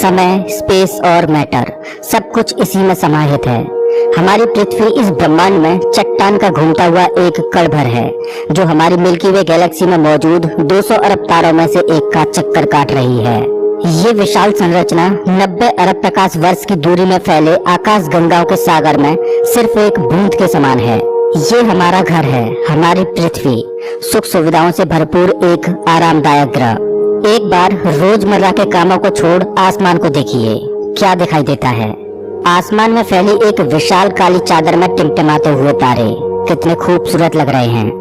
समय, स्पेस और मैटर सब कुछ इसी में समाहित है। हमारी पृथ्वी इस ब्रह्मांड में चट्टान का घूमता हुआ एक कण भर है जो हमारी मिल्की वे गैलेक्सी में मौजूद 200 अरब तारों में से एक का चक्कर काट रही है। ये विशाल संरचना 90 अरब प्रकाश वर्ष की दूरी में फैले आकाश गंगाओं के सागर में सिर्फ एक बूंद के समान है। ये हमारा घर है, हमारी पृथ्वी, सुख सुविधाओं से भरपूर एक आरामदायक ग्रह। एक बार रोजमर्रा के कामों को छोड़ आसमान को देखिए, क्या दिखाई देता है। आसमान में फैली एक विशाल काली चादर में टिमटिमाते हुए तारे कितने खूबसूरत लग रहे हैं।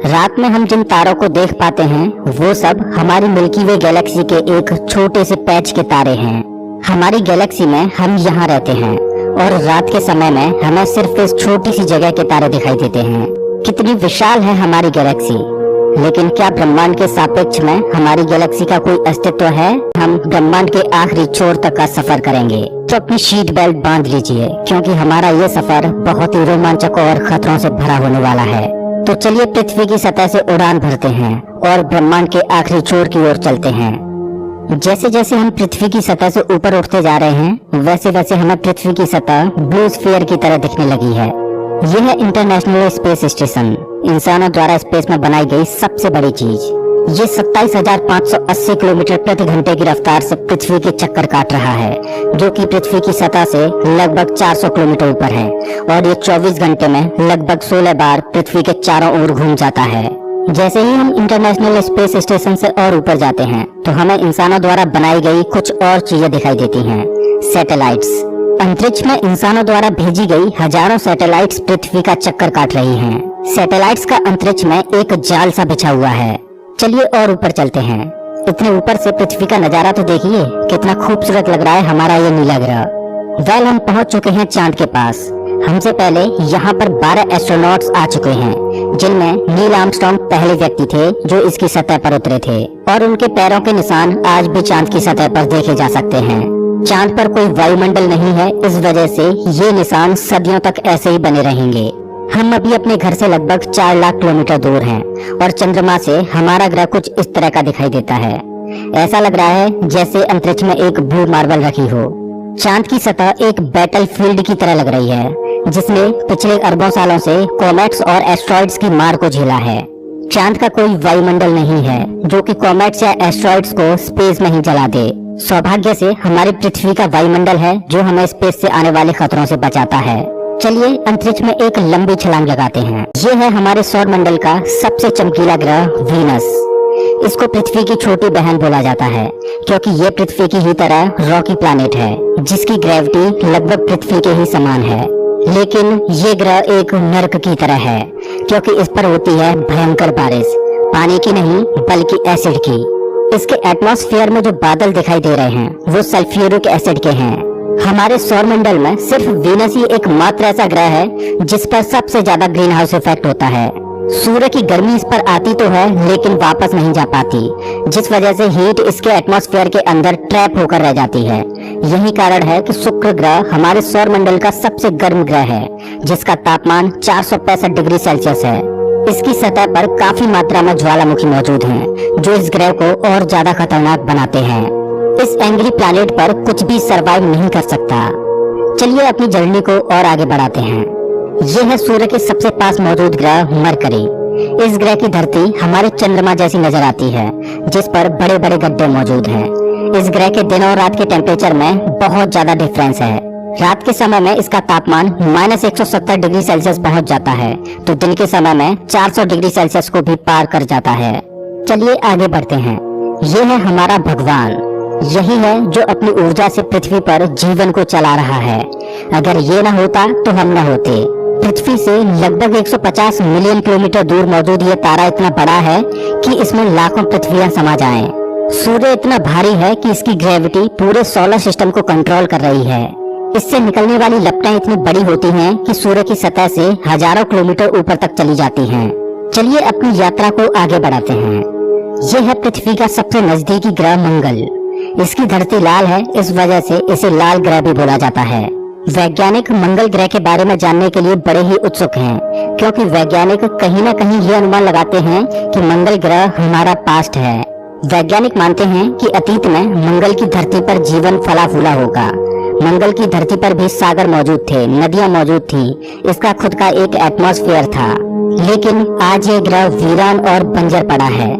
रात में हम जिन तारों को देख पाते हैं वो सब हमारी मिल्की वे गैलेक्सी के एक छोटे से पैच के तारे हैं। हमारी गैलेक्सी में हम यहाँ रहते हैं और रात के समय में हमें सिर्फ इस छोटी सी जगह के तारे दिखाई देते हैं। कितनी विशाल है हमारी गैलेक्सी, लेकिन क्या ब्रह्मांड के सापेक्ष में हमारी गैलेक्सी का कोई अस्तित्व है? हम ब्रह्मांड के आखिरी छोर तक का सफर करेंगे तो अपनी सीट बेल्ट बांध लीजिए, क्योंकि हमारा ये सफर बहुत ही रोमांचक और खतरों से भरा होने वाला है। तो चलिए पृथ्वी की सतह से उड़ान भरते हैं और ब्रह्मांड के आखिरी छोर की ओर चलते हैं। जैसे जैसे हम पृथ्वी की सतह से ऊपर उठते जा रहे हैं वैसे वैसे हमें पृथ्वी की सतह ब्लू स्फीयर की तरह दिखने लगी है। यह है इंटरनेशनल स्पेस स्टेशन, इंसानों द्वारा स्पेस में बनाई गई सबसे बड़ी चीज। ये 27,580 किलोमीटर प्रति घंटे की रफ्तार से पृथ्वी के चक्कर काट रहा है, जो कि पृथ्वी की सतह से लगभग 400 किलोमीटर ऊपर है, और ये 24 घंटे में लगभग 16 बार पृथ्वी के चारों ओर घूम जाता है। जैसे ही हम इंटरनेशनल स्पेस स्टेशन से और ऊपर जाते हैं तो हमें इंसानों द्वारा बनाई गई कुछ और चीजें दिखाई देती हैं। सैटेलाइट्स। अंतरिक्ष में इंसानों द्वारा भेजी गई हजारों सैटेलाइट्स पृथ्वी का चक्कर काट रही हैं। सैटेलाइट्स का अंतरिक्ष में एक जाल सा बिछा हुआ है। चलिए और ऊपर चलते हैं। इतने ऊपर से पृथ्वी का नजारा तो देखिए, कितना खूबसूरत लग रहा है हमारा ये नीला ग्रह। वेल, हम पहुंच चुके हैं चांद के पास। हमसे पहले यहाँ पर 12 एस्ट्रोनॉट्स आ चुके हैं, जिनमें नील आर्मस्ट्रांग पहले व्यक्ति थे जो इसकी सतह पर उतरे थे, और उनके पैरों के निशान आज भी चांद की सतह पर देखे जा सकते हैं। चांद पर कोई वायुमंडल नहीं है, इस वजह से ये निशान सदियों तक ऐसे ही बने रहेंगे। हम अभी अपने घर से लगभग 4 लाख किलोमीटर दूर हैं और चंद्रमा से हमारा ग्रह कुछ इस तरह का दिखाई देता है। ऐसा लग रहा है जैसे अंतरिक्ष में एक ब्लू मार्बल रखी हो। चांद की सतह एक बैटल फील्ड की तरह लग रही है, जिसने पिछले अरबों सालों से कॉमेट्स और एस्ट्रॉइड्स की मार को झेला है। चांद का कोई वायुमंडल नहीं है जो कि कॉमेट्स या एस्ट्रॉइड्स को स्पेस में ही जला दे। सौभाग्य से हमारी पृथ्वी का वायुमंडल है जो हमें स्पेस से आने वाले खतरों से बचाता है। चलिए अंतरिक्ष में एक लंबी छलांग लगाते हैं। ये है हमारे सौर मंडल का सबसे चमकीला ग्रह वीनस। इसको पृथ्वी की छोटी बहन बोला जाता है, क्योंकि ये पृथ्वी की ही तरह रॉकी प्लैनेट है, जिसकी ग्रेविटी लगभग पृथ्वी के ही समान है। लेकिन ये ग्रह एक नर्क की तरह है, क्योंकि इस पर होती है भयंकर बारिश, पानी की नहीं बल्कि एसिड की। इसके एटमॉस्फेयर में जो बादल दिखाई दे रहे हैं वो सल्फ्यूरिक एसिड के हैं। हमारे सौर मंडल में सिर्फ वीनस ही एकमात्र ऐसा ग्रह है जिस पर सबसे ज्यादा ग्रीन हाउस इफेक्ट होता है। सूर्य की गर्मी इस पर आती तो है लेकिन वापस नहीं जा पाती, जिस वजह से हीट इसके एटमॉस्फेयर के अंदर ट्रैप होकर रह जाती है। यही कारण है कि शुक्र ग्रह हमारे सौर मंडल का सबसे गर्म ग्रह है, जिसका तापमान 465 डिग्री सेल्सियस है। इसकी सतह पर काफी मात्रा में ज्वालामुखी मौजूद हैं, जो इस ग्रह को और ज्यादा खतरनाक बनाते हैं। इस एंग्री प्लैनेट पर कुछ भी सरवाइव नहीं कर सकता। चलिए अपनी जर्नी को और आगे बढ़ाते हैं। यह है सूर्य के सबसे पास मौजूद ग्रह मरकरी। इस ग्रह की धरती हमारे चंद्रमा जैसी नजर आती है, जिस पर बड़े बड़े गड्ढे मौजूद हैं। इस ग्रह के दिन और रात के टेम्परेचर में बहुत ज्यादा डिफरेंस है। रात के समय में इसका तापमान -170 डिग्री सेल्सियस पहुंच जाता है, तो दिन के समय में 400 डिग्री सेल्सियस को भी पार कर जाता है। चलिए आगे बढ़ते हैं। ये है हमारा भगवान। यही है जो अपनी ऊर्जा से पृथ्वी पर जीवन को चला रहा है। अगर ये न होता तो हम न होते। पृथ्वी से लगभग 150 मिलियन किलोमीटर दूर मौजूद ये तारा इतना बड़ा है कि इसमें लाखों पृथ्वियां समा जाएं। सूर्य इतना भारी है कि इसकी ग्रेविटी पूरे सोलर सिस्टम को कंट्रोल कर रही है। इससे निकलने वाली लपटें इतनी बड़ी होती हैं कि सूर्य की सतह से हजारों किलोमीटर ऊपर तक चली जाती हैं। चलिए अपनी यात्रा को आगे बढ़ाते हैं। यह है पृथ्वी का सबसे नजदीकी ग्रह मंगल। इसकी धरती लाल है, इस वजह से इसे लाल ग्रह भी बोला जाता है। वैज्ञानिक मंगल ग्रह के बारे में जानने के लिए बड़े ही उत्सुक हैं, क्योंकि वैज्ञानिक कहीं न कहीं ये अनुमान लगाते हैं कि मंगल ग्रह हमारा पास्ट है। वैज्ञानिक मानते हैं कि अतीत में मंगल की धरती पर जीवन फला फूला होगा। मंगल की धरती पर भी सागर मौजूद थे, नदियां मौजूद थी, इसका खुद का एक एटमॉस्फेयर था। लेकिन आज ये ग्रह वीरान और बंजर पड़ा है।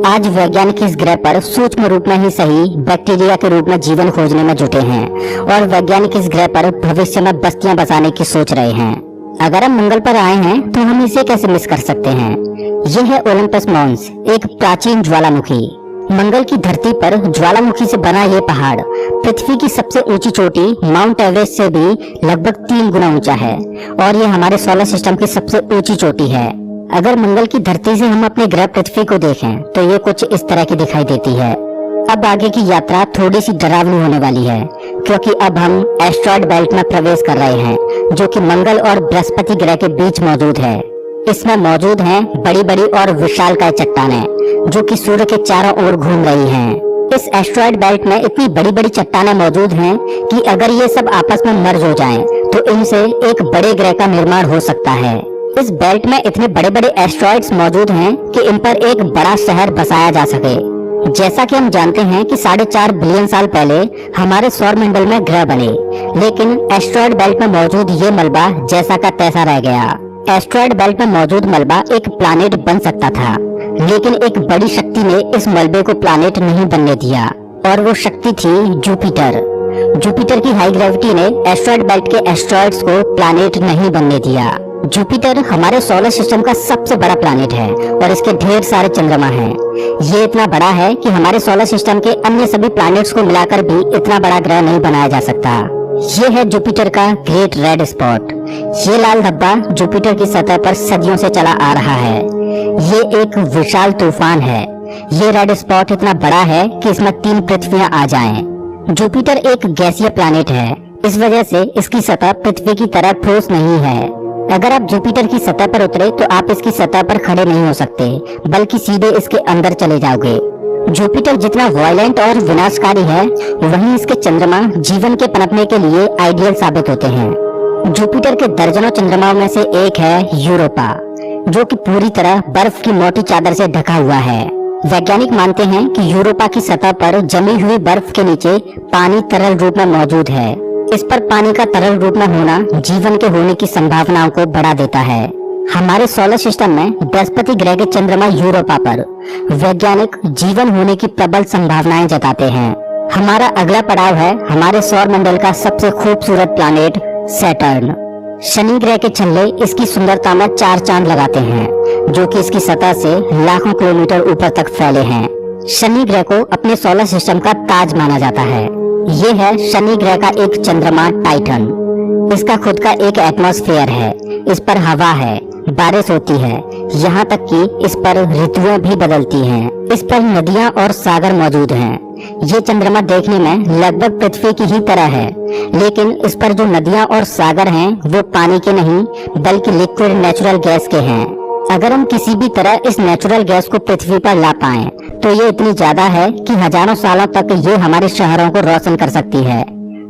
आज वैज्ञानिक इस ग्रह पर सूक्ष्म रूप में ही सही बैक्टीरिया के रूप में जीवन खोजने में जुटे हैं और वैज्ञानिक इस ग्रह पर भविष्य में बस्तियां बसाने की सोच रहे हैं। अगर हम मंगल पर आए हैं तो हम इसे कैसे मिस कर सकते हैं। यह है ओलंपस मॉन्स, एक प्राचीन ज्वालामुखी। मंगल की धरती पर ज्वालामुखी से बना ये पहाड़ पृथ्वी की सबसे ऊंची चोटी माउंट एवरेस्ट से भी लगभग 3 गुना ऊंचा है और ये हमारे सोलर सिस्टम की सबसे ऊंची चोटी है। अगर मंगल की धरती से हम अपने ग्रह पृथ्वी को देखें तो ये कुछ इस तरह की दिखाई देती है। अब आगे की यात्रा थोड़ी सी डरावनी होने वाली है क्योंकि अब हम एस्ट्रॉयड बेल्ट में प्रवेश कर रहे हैं जो कि मंगल और बृहस्पति ग्रह के बीच मौजूद है। इसमें मौजूद हैं बड़ी बड़ी और विशालकाय चट्टानें जो कि सूर्य के चारों ओर घूम रही हैं। इस एस्ट्रॉयड बेल्ट में इतनी बड़ी बड़ी चट्टानें मौजूद हैं कि अगर ये सब आपस में मर्ज हो जाएं, तो इनसे एक बड़े ग्रह का निर्माण हो सकता है। इस बेल्ट में इतने बड़े बड़े एस्ट्रॉयड्स मौजूद हैं कि इन पर एक बड़ा शहर बसाया जा सके। जैसा कि हम जानते हैं कि 4.5 बिलियन साल पहले हमारे सौर मंडल में ग्रह बने, लेकिन एस्ट्रॉयड बेल्ट में मौजूद ये मलबा जैसा का तैसा रह गया। एस्ट्रॉयड बेल्ट में मौजूद मलबा एक प्लैनेट बन सकता था, लेकिन एक बड़ी शक्ति ने इस मलबे को प्लैनेट नहीं बनने दिया और वो शक्ति थी जुपिटर। जुपिटर की हाई ग्रेविटी ने एस्ट्रॉयड बेल्ट के एस्ट्रॉयड्स को प्लैनेट नहीं बनने दिया। जुपिटर हमारे सोलर सिस्टम का सबसे बड़ा प्लैनेट है और इसके ढेर सारे चंद्रमा हैं। ये इतना बड़ा है कि हमारे सोलर सिस्टम के अन्य सभी प्लैनेट्स को मिलाकर भी इतना बड़ा ग्रह नहीं बनाया जा सकता। ये है जुपिटर का ग्रेट रेड स्पॉट। ये लाल धब्बा जुपिटर की सतह पर सदियों से चला आ रहा है। ये एक विशाल तूफान है। ये रेड स्पॉट इतना बड़ा है कि इसमें 3 पृथ्वियां आ जाएं। जुपिटर एक गैसीय प्लैनेट है, इस वजह से इसकी सतह पृथ्वी की तरह ठोस नहीं है। अगर आप जुपिटर की सतह पर उतरे तो आप इसकी सतह पर खड़े नहीं हो सकते, बल्कि सीधे इसके अंदर चले जाओगे। जुपिटर जितना वायलेंट और विनाशकारी है, वहीं इसके चंद्रमा जीवन के पनपने के लिए आइडियल साबित होते हैं। जुपिटर के दर्जनों चंद्रमाओं में से एक है यूरोपा, जो कि पूरी तरह बर्फ की मोटी चादर से ढका हुआ है। वैज्ञानिक मानते हैं कि यूरोपा की सतह पर जमी हुई बर्फ के नीचे पानी तरल रूप में मौजूद है। इस पर पानी का तरल रूप में होना जीवन के होने की संभावनाओं को बढ़ा देता है। हमारे सोलर सिस्टम में बृहस्पति ग्रह के चंद्रमा यूरोपा पर वैज्ञानिक जीवन होने की प्रबल संभावनाएं जताते हैं। हमारा अगला पड़ाव है हमारे सौर मंडल का सबसे खूबसूरत प्लैनेट सैटर्न। शनि ग्रह के छल्ले इसकी सुंदरता में 4 चांद लगाते हैं, जो कि इसकी सतह से लाखों किलोमीटर ऊपर तक फैले हैं। शनि ग्रह को अपने सोलर सिस्टम का ताज माना जाता है। ये है शनि ग्रह का एक चंद्रमा टाइटन। इसका खुद का एक एटमॉस्फेयर है, इस पर हवा है, बारिश होती है, यहाँ तक कि इस पर ऋतुएं भी बदलती हैं। इस पर नदियाँ और सागर मौजूद हैं। ये चंद्रमा देखने में लगभग पृथ्वी की ही तरह है, लेकिन इस पर जो नदियाँ और सागर हैं वो पानी के नहीं बल्कि लिक्विड नेचुरल गैस के हैं। अगर हम किसी भी तरह इस नेचुरल गैस को पृथ्वी पर ला पाएं, तो ये इतनी ज्यादा है कि हजारों सालों तक ये हमारे शहरों को रोशन कर सकती है।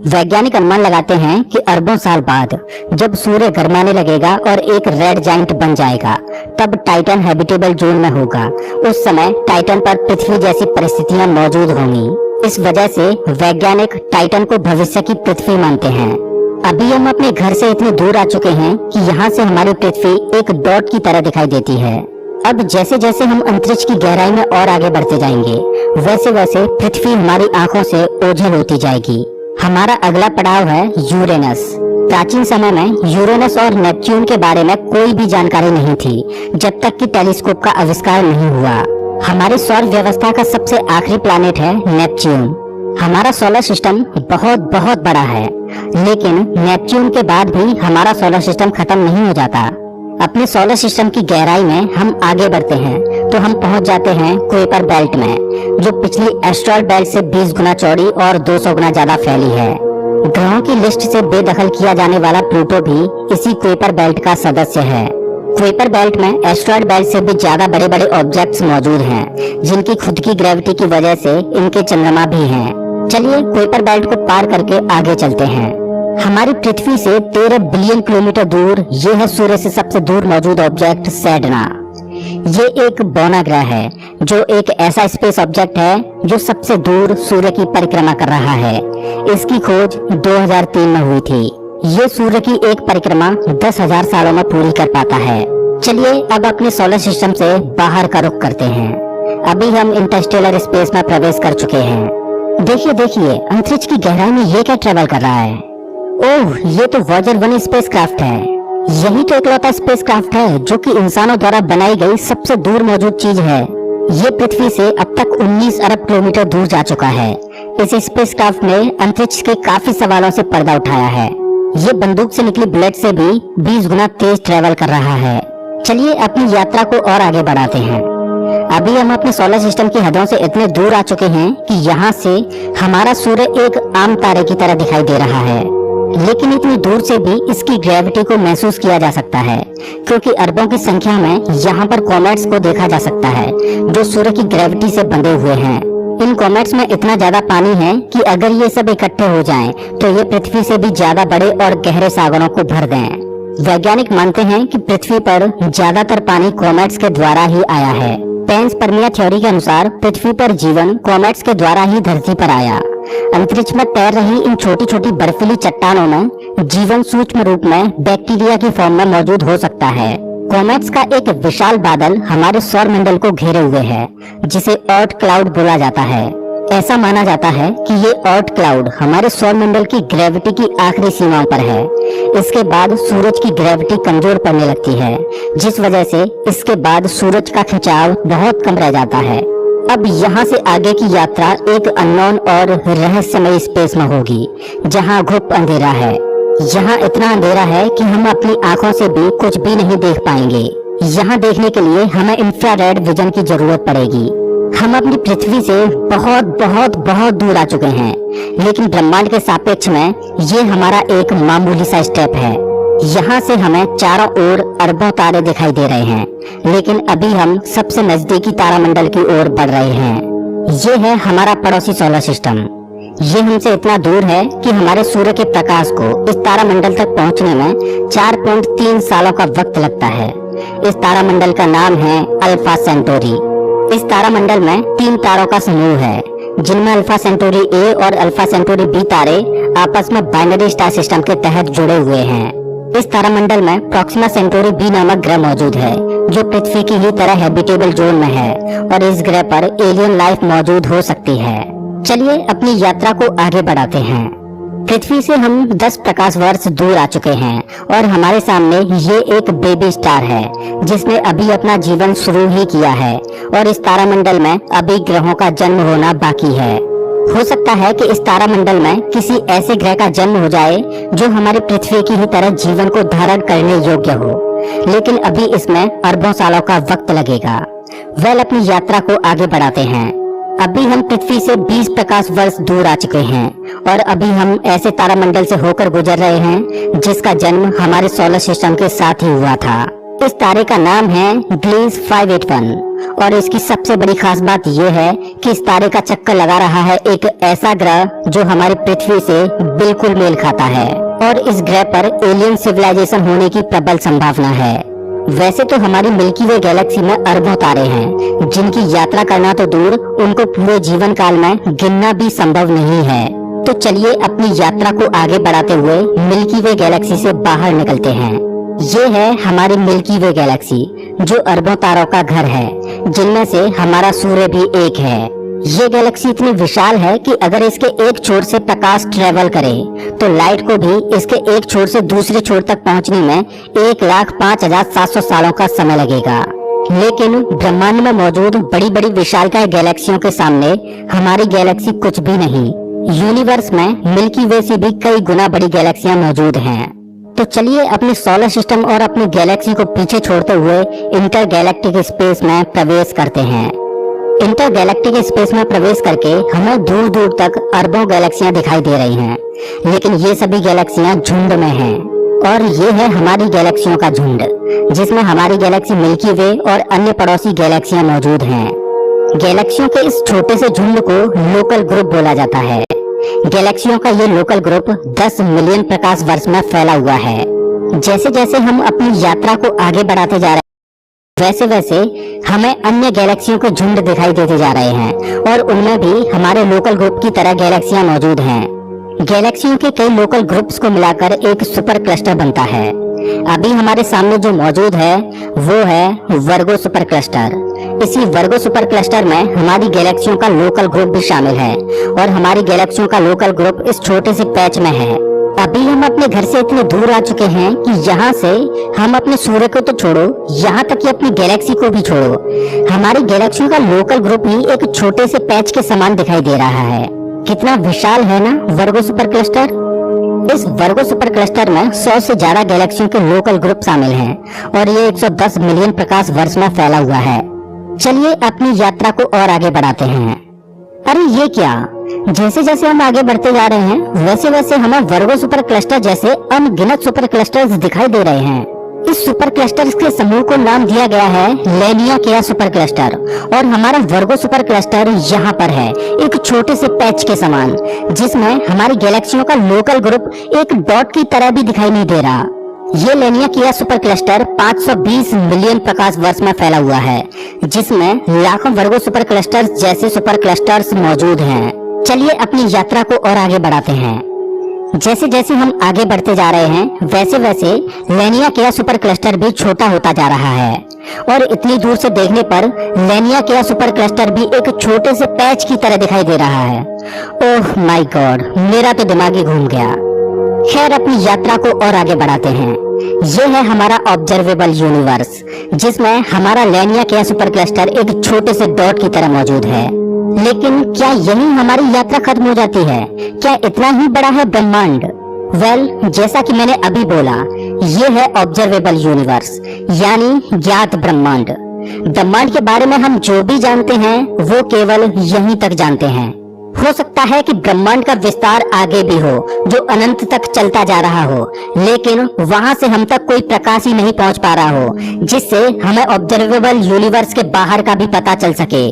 वैज्ञानिक अनुमान लगाते हैं कि अरबों साल बाद जब सूर्य गर्माने लगेगा और एक रेड जाइंट बन जाएगा, तब टाइटन हैबिटेबल जोन में होगा। उस समय टाइटन पर पृथ्वी जैसी परिस्थितियां मौजूद होंगी। इस वजह से वैज्ञानिक टाइटन को भविष्य की पृथ्वी मानते हैं। अभी हम अपने घर से इतने दूर आ चुके हैं कि यहाँ से हमारी पृथ्वी एक डॉट की तरह दिखाई देती है। अब जैसे जैसे हम अंतरिक्ष की गहराई में और आगे बढ़ते जाएंगे, वैसे वैसे पृथ्वी हमारी आंखों से ओझल होती जाएगी। हमारा अगला पड़ाव है यूरेनस। प्राचीन समय में यूरेनस और नेपच्यून के बारे में कोई भी जानकारी नहीं थी, जब तक कि टेलीस्कोप का आविष्कार नहीं हुआ। हमारे सौर व्यवस्था का सबसे आखिरी प्लैनेट है नेपच्यून। हमारा सोलर सिस्टम बहुत बहुत बड़ा है, लेकिन नेपच्यून के बाद भी हमारा सोलर सिस्टम खत्म नहीं हो जाता। अपने सोलर सिस्टम की गहराई में हम आगे बढ़ते हैं तो हम पहुंच जाते हैं कुइपर बेल्ट में, जो पिछली एस्ट्रॉयड बेल्ट से 20 गुना चौड़ी और 200 गुना ज्यादा फैली है। ग्रहों की लिस्ट से बेदखल किया जाने वाला प्लूटो भी इसी कुइपर बेल्ट का सदस्य है। कुइपर बेल्ट में एस्ट्रॉयड बेल्ट से भी ज्यादा बड़े बड़े ऑब्जेक्ट्स मौजूद हैं, जिनकी खुद की ग्रेविटी की वजह से इनके चंद्रमा भी हैं। चलिए कुइपर बेल्ट को पार करके आगे चलते हैं। हमारी पृथ्वी से 13 बिलियन किलोमीटर दूर ये है सूर्य से सबसे दूर मौजूद ऑब्जेक्ट सैडना। ये एक बौना ग्रह है जो एक ऐसा स्पेस ऑब्जेक्ट है जो सबसे दूर सूर्य की परिक्रमा कर रहा है। इसकी खोज 2003 में हुई थी। ये सूर्य की एक परिक्रमा 10,000 सालों में पूरी कर पाता है। चलिए अब अपने सोलर सिस्टम से बाहर का रुख करते हैं। अभी हम इंटरस्टेलर स्पेस में प्रवेश कर चुके हैं। देखिए देखिए, अंतरिक्ष की गहराई में ये क्या ट्रेवल कर रहा है। ओह, ये तो वॉयेजर 1 स्पेसक्राफ्ट है। यही तो इकलौता स्पेसक्राफ्ट है जो कि इंसानों द्वारा बनाई गई सबसे दूर मौजूद चीज है। ये पृथ्वी से अब तक 19 अरब किलोमीटर दूर जा चुका है। इस स्पेसक्राफ्ट ने अंतरिक्ष के काफी सवालों से पर्दा उठाया है। ये बंदूक से निकली बुलेट से भी 20 गुना तेज ट्रेवल कर रहा है। चलिए अपनी यात्रा को और आगे बढ़ाते हैं। अभी हम अपने सोलर सिस्टम की हदों से इतने दूर आ चुके हैं कि यहाँ से हमारा सूर्य एक आम तारे की तरह दिखाई दे रहा है, लेकिन इतनी दूर से भी इसकी ग्रेविटी को महसूस किया जा सकता है, क्योंकि अरबों की संख्या में यहाँ पर कॉमेट्स को देखा जा सकता है जो सूर्य की ग्रेविटी से बंधे हुए हैं। इन कॉमेट्स में इतना ज्यादा पानी है कि अगर ये सब इकट्ठे हो जाएं, तो ये पृथ्वी से भी ज्यादा बड़े और गहरे सागरों को भर दें। वैज्ञानिक मानते हैं कि पृथ्वी पर ज्यादातर पानी कॉमेट्स के द्वारा ही आया है। पेंसपर्मिया थ्योरी के अनुसार पृथ्वी पर जीवन कॉमेट्स के द्वारा ही धरती पर आया। अंतरिक्ष में तैर रही इन छोटी छोटी बर्फीली चट्टानों में जीवन सूक्ष्म रूप में बैक्टीरिया की फॉर्म में मौजूद हो सकता है। कॉमेट्स का एक विशाल बादल हमारे सौर मंडल को घेरे हुए है, जिसे ऑर्ट क्लाउड बोला जाता है। ऐसा माना जाता है कि ये ऑर्ट क्लाउड हमारे सौर मंडल की ग्रेविटी की आखिरी सीमाओं पर है। इसके बाद सूरज की ग्रेविटी कमजोर पड़ने लगती है, जिस वजह से इसके बाद सूरज का खिंचाव बहुत कम रह जाता है। अब यहाँ से आगे की यात्रा एक अननोन और रहस्यमय स्पेस में होगी, जहाँ घुप अंधेरा है। यहाँ इतना अंधेरा है कि हम अपनी आंखों से भी कुछ भी नहीं देख पाएंगे। यहाँ देखने के लिए हमें इंफ्रारेड विजन की जरूरत पड़ेगी। हम अपनी पृथ्वी से बहुत बहुत बहुत दूर आ चुके हैं, लेकिन ब्रह्मांड के सापेक्ष में ये हमारा एक मामूली सा स्टेप है। यहाँ से हमें चारों ओर अरबों तारे दिखाई दे रहे हैं, लेकिन अभी हम सबसे नजदीकी तारामंडल की ओर बढ़ रहे हैं। ये है हमारा पड़ोसी सोलर सिस्टम। ये हमसे इतना दूर है कि हमारे सूर्य के प्रकाश को इस तारामंडल तक पहुँचने में 4.3 सालों का वक्त लगता है। इस तारामंडल का नाम है अल्फा सेंटोरी। इस तारामंडल में 3 तारों का समूह है, जिनमें अल्फा सेंटोरी ए और अल्फा सेंटोरी बी तारे आपस में बाइनरी स्टार सिस्टम के तहत जुड़े हुए हैं। इस तारामंडल में प्रॉक्सिमा सेंटोरी बी नामक ग्रह मौजूद है, जो पृथ्वी की ही तरह हैबिटेबल जोन में है और इस ग्रह पर एलियन लाइफ मौजूद हो सकती है। चलिए अपनी यात्रा को आगे बढ़ाते हैं। पृथ्वी से हम 10 प्रकाश वर्ष दूर आ चुके हैं और हमारे सामने ये एक बेबी स्टार है, जिसने अभी अपना जीवन शुरू ही किया है और इस तारामंडल में अभी ग्रहों का जन्म होना बाकी है। हो सकता है कि इस तारामंडल में किसी ऐसे ग्रह का जन्म हो जाए जो हमारी पृथ्वी की ही तरह जीवन को धारण करने योग्य हो, लेकिन अभी इसमें अरबों सालों का वक्त लगेगा। अपनी यात्रा को आगे बढ़ाते हैं। अभी हम पृथ्वी से 20 प्रकाश वर्ष दूर आ चुके हैं और अभी हम ऐसे तारामंडल से होकर गुजर रहे हैं जिसका जन्म हमारे सोलर सिस्टम के साथ ही हुआ था। इस तारे का नाम है ग्लीस 581 और इसकी सबसे बड़ी खास बात यह है कि इस तारे का चक्कर लगा रहा है एक ऐसा ग्रह जो हमारी पृथ्वी से बिल्कुल मेल खाता है और इस ग्रह पर एलियन सिविलाइजेशन होने की प्रबल संभावना है। वैसे तो हमारी मिल्की वे गैलेक्सी में अरबों तारे हैं, जिनकी यात्रा करना तो दूर, उनको पूरे जीवन काल में गिनना भी संभव नहीं है। तो चलिए अपनी यात्रा को आगे बढ़ाते हुए मिल्की वे गैलेक्सी से बाहर निकलते हैं। ये है हमारी मिल्की वे गैलेक्सी, जो अरबों तारों का घर है, जिनमें से हमारा सूर्य भी एक है। ये गैलेक्सी इतनी विशाल है कि अगर इसके एक छोर से प्रकाश ट्रेवल करे तो लाइट को भी इसके एक छोर से दूसरे छोर तक पहुंचने में 1,05,700 सालों का समय लगेगा। लेकिन ब्रह्मांड में मौजूद बड़ी बड़ी विशालकाय गैलेक्सियों के सामने हमारी गैलेक्सी कुछ भी नहीं। यूनिवर्स में मिल्की वे से भी कई गुना बड़ी गैलेक्सियां मौजूद हैं। तो चलिए अपने सोलर सिस्टम और अपनी गैलेक्सी को पीछे छोड़ते हुए इंटर गैलेक्टिक स्पेस में प्रवेश करते हैं। इंटर गैलेक्टिक स्पेस में प्रवेश करके हमें दूर दूर तक अरबों गैलेक्सियां दिखाई दे रही हैं, लेकिन ये सभी गैलेक्सियां झुंड में हैं और ये है हमारी गैलेक्सियों का झुंड, जिसमें हमारी गैलेक्सी मिल्की वे और अन्य पड़ोसी गैलेक्सियां मौजूद हैं। गैलेक्सियों के इस छोटे से झुंड को लोकल ग्रुप बोला जाता है। गैलेक्सियों का ये लोकल ग्रुप 10 मिलियन प्रकाश वर्ष में फैला हुआ है। जैसे जैसे हम अपनी यात्रा को आगे बढ़ाते जा रहे हैं वैसे वैसे हमें अन्य गैलेक्सियों के झुंड दिखाई देते जा रहे हैं और उनमें भी हमारे लोकल ग्रुप की तरह गैलेक्सियां मौजूद हैं। गैलेक्सियों के कई लोकल ग्रुप्स को मिलाकर एक सुपर क्लस्टर बनता है। अभी हमारे सामने जो मौजूद है वो है वर्गो सुपर क्लस्टर। इसी वर्गो सुपर क्लस्टर में हमारी गैलेक्सियों का लोकल ग्रुप भी शामिल है और हमारी गैलेक्सियों का लोकल ग्रुप इस छोटे से पैच में है। अभी हम अपने घर से इतने दूर आ चुके हैं कि यहाँ से हम अपने सूर्य को तो छोड़ो, यहाँ तक कि अपनी गैलेक्सी को भी छोड़ो, हमारी गैलेक्सियों का लोकल ग्रुप ही एक छोटे से पैच के समान दिखाई दे रहा है। कितना विशाल है ना वर्गो सुपर क्लस्टर। इस वर्गो सुपर क्लस्टर में 100 से ज्यादा गैलेक्सियों के लोकल ग्रुप शामिल हैं और ये 110 मिलियन प्रकाश वर्ष में फैला हुआ है। चलिए अपनी यात्रा को और आगे बढ़ाते हैं। अरे ये क्या, जैसे जैसे हम आगे बढ़ते जा रहे हैं वैसे वैसे हमें वर्गो सुपर क्लस्टर जैसे अनगिनत सुपर क्लस्टर्स दिखाई दे रहे हैं। इस सुपर क्लस्टर्स के समूह को नाम दिया गया है लेनिया केया सुपर क्लस्टर और हमारा वर्गो सुपर क्लस्टर यहाँ पर है एक छोटे से पैच के समान, जिसमें हमारी गैलेक्सियों का लोकल ग्रुप एक डॉट की तरह भी दिखाई नहीं दे रहा। ये लेनिया केया सुपर क्लस्टर 520 मिलियन प्रकाश वर्ष में फैला हुआ है, जिसमें लाखों वर्गो सुपर क्लस्टर्स जैसे सुपर क्लस्टर्स मौजूद हैं। चलिए अपनी यात्रा को और आगे बढ़ाते हैं। जैसे जैसे हम आगे बढ़ते जा रहे हैं वैसे वैसे लेनिया केया सुपर क्लस्टर भी छोटा होता जा रहा है और इतनी दूर से देखने पर लेनिया केया सुपर क्लस्टर भी एक छोटे से पैच की तरह दिखाई दे रहा है। ओह माय गॉड, मेरा तो दिमाग ही घूम गया। खैर अपनी यात्रा को और आगे बढ़ाते हैं। ये है हमारा ऑब्जर्वेबल यूनिवर्स, जिसमें हमारा लेनिया केया सुपर क्लस्टर एक छोटे से डॉट की तरह मौजूद है। लेकिन क्या यही हमारी यात्रा खत्म हो जाती है? क्या इतना ही बड़ा है ब्रह्मांड? वेल, जैसा कि मैंने अभी बोला, ये है ऑब्जर्वेबल यूनिवर्स यानी ज्ञात ब्रह्मांड। ब्रह्मांड के बारे में हम जो भी जानते हैं वो केवल यहीं तक जानते हैं। हो सकता है कि ब्रह्मांड का विस्तार आगे भी हो जो अनंत तक चलता जा रहा हो, लेकिन वहां से हम तक कोई प्रकाश ही नहीं पहुंच पा रहा हो जिससे हमें ऑब्जर्वेबल यूनिवर्स के बाहर का भी पता चल सके।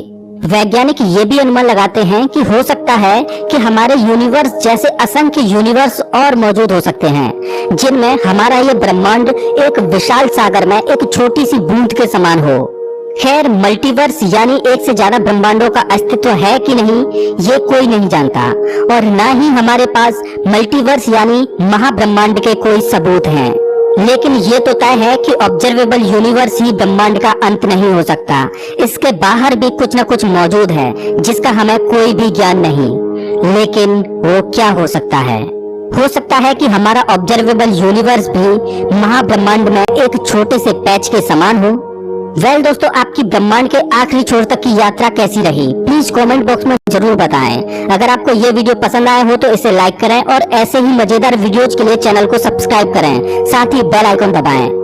वैज्ञानिक ये भी अनुमान लगाते हैं कि हो सकता है कि हमारे यूनिवर्स जैसे असंख्य यूनिवर्स और मौजूद हो सकते हैं, जिनमें हमारा ये ब्रह्मांड एक विशाल सागर में एक छोटी सी बूंद के समान हो। खैर, मल्टीवर्स यानी एक से ज्यादा ब्रह्मांडों का अस्तित्व है कि नहीं ये कोई नहीं जानता और न ही हमारे पास मल्टीवर्स यानी महाब्रह्मांड के कोई सबूत हैं। लेकिन ये तो तय है कि ऑब्जर्वेबल यूनिवर्स ही ब्रह्मांड का अंत नहीं हो सकता। इसके बाहर भी कुछ न कुछ मौजूद है जिसका हमें कोई भी ज्ञान नहीं। लेकिन वो क्या हो सकता है? हो सकता है कि हमारा ऑब्जर्वेबल यूनिवर्स भी महाब्रह्मांड में एक छोटे से पैच के समान हो। वेल दोस्तों, आपकी ब्रह्मांड के आखिरी छोर तक की यात्रा कैसी रही प्लीज कमेंट बॉक्स में जरूर बताएं। अगर आपको ये वीडियो पसंद आया हो तो इसे लाइक करें और ऐसे ही मजेदार वीडियोज के लिए चैनल को सब्सक्राइब करें, साथ ही बेल आइकन दबाएं।